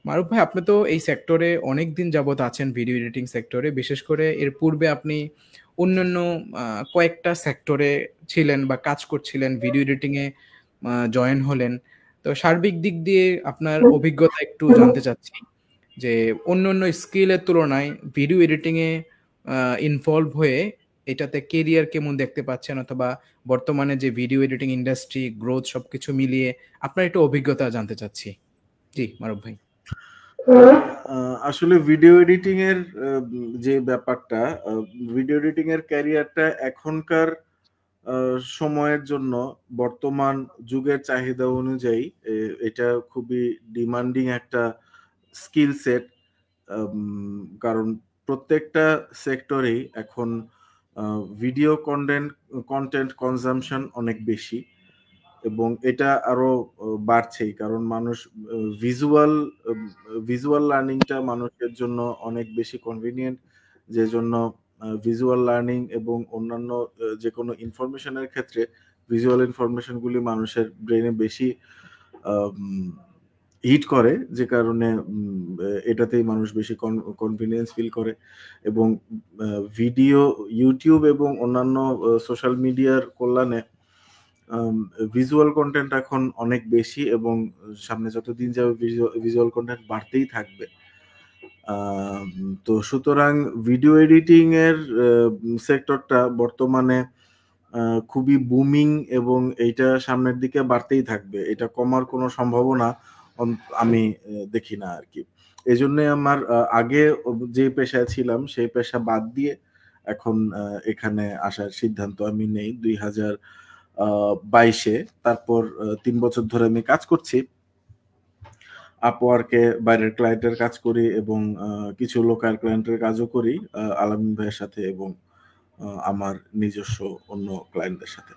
মারুফ ভাই, আপনি তো এই সেক্টরে অনেকদিন যাবত আছেন, ভিডিও এডিটিং সেক্টরে। বিশেষ করে এর পূর্বে আপনি অন্যান্য কয়েকটা সেক্টরে ছিলেন বা কাজ করছিলেন, ভিডিও এডিটিং এ জয়েন হলেন। তো সার্বিক দিক দিয়ে আপনার অভিজ্ঞতা একটু জানতে চাচ্ছি যে অন্যান্য স্কিলের তুলনায় ভিডিও এডিটিং এ ইনভলভ হয়ে এটাতে কেরিয়ার কেমন দেখতে পাচ্ছেন, অথবা বর্তমানে যে ভিডিও এডিটিং ইন্ডাস্ট্রি গ্রোথ সবকিছু মিলিয়ে আপনার একটু অভিজ্ঞতা জানতে চাচ্ছি। জি মারুফ ভাই। আসলে ভিডিও এডিটিং এর যে ব্যাপারটা, ভিডিও এডিটিং এর ক্যারিয়ারটা এখনকার সময়ের জন্য বর্তমান যুগের চাহিদা অনুযায়ী এটা খুবই ডিমান্ডিং একটা স্কিল সেট। কারণ প্রত্যেকটা সেক্টরেই এখন ভিডিও কন্টেন্ট কনজাম্পশন অনেক বেশি, এবং এটা আরো বাড়ছেই, কারণ মানুষ ভিজুয়াল লার্নিংটা মানুষের জন্য অনেক বেশি কনভিনিয়েন্ট, যে জন্য ভিজুয়াল লার্নিং এবং অন্যান্য যে কোনো ইনফরমেশনের ক্ষেত্রে ভিজুয়াল ইনফরমেশনগুলি মানুষের ব্রেনে বেশি হিট করে, যে কারণে এটাতেই মানুষ বেশি কনভিনিয়েন্স ফিল করে। এবং ভিডিও, ইউটিউব এবং অন্যান্য সোশ্যাল মিডিয়ার কল্যাণে ভিজুয়াল কন্টেন্ট এখন অনেক বেশি, এবং সামনে যতদিন যাবে ভিজুয়াল কন্টেন্ট বাড়তেই থাকবে। তো সুতরাং ভিডিও এডিটিং এর সেক্টরটা বর্তমানে খুবই বুমিং, এবং এইটা সামনের দিকে বাড়তেই থাকবে, এটা কমার কোনো সম্ভাবনা আমি দেখি না আর কি। এই জন্য আমার আগে যে পেশায় ছিলাম সেই পেশা বাদ দিয়ে এখন এখানে আসার সিদ্ধান্ত আমি নেই 2022-এ। তারপর 3 বছর ধরে আমি কাজ করছি আপওয়ার্কে, বাইরের ক্লায়েন্টের কাজ করি, এবং কিছু লোকাল ক্লায়েন্টের কাজও করি আলামিন ভাইয়ের সাথে এবং আমার নিজস্ব অন্য ক্লায়েন্টদের সাথে।